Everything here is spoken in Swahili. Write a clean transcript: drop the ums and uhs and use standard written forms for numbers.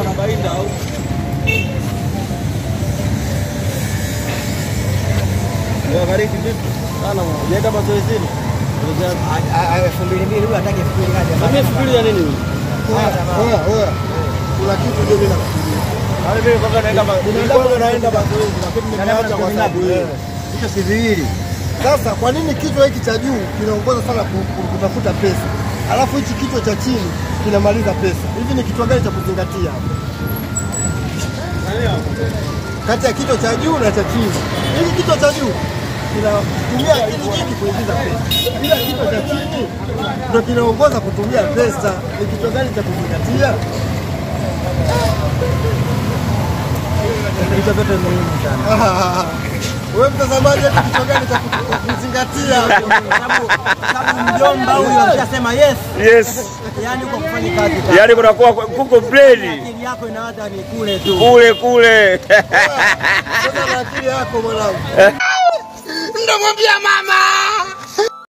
na bainda au ya gari kitu sana unaenda mazoezini 2002 huyu hataki 2000 kaja. Mimi 2000 ya nini huyu? Oya. Kuna kitu ndio mimi nafikiria. Wale mimi kwanza naenda mazoezi lakini nimeacha kwa sababu hiyo. Hicho si viwili. Sasa kwa nini kichwa hiki cha juu kinaongoza sana kutafuta pesa? Alafu hichi kichwa cha chini kinamaliza pesa. Hivi ni kitu gani cha kuzingatia hapo? Kati ya kichwa cha juu na cha chini. Hiki kichwa cha juu kinatumia akili nyingi kuingiza pesa. Ila kichwa cha chini ndio kinaongoza kutumia pesa. Ni kitu gani cha kuzingatia? Hicho vyote ni muhimu sana. Wewe mtazamaji, kitu gani cha kuzingatia? Sababu mjomba huyo anasema yes. Yes. Yaani uko kufanya kazi. Yaani kunakuwa kuko pleni. Akili yako inaanza ni kule tu. Kule. Sasa akili yako mwanangu. Ndio mwambia mama.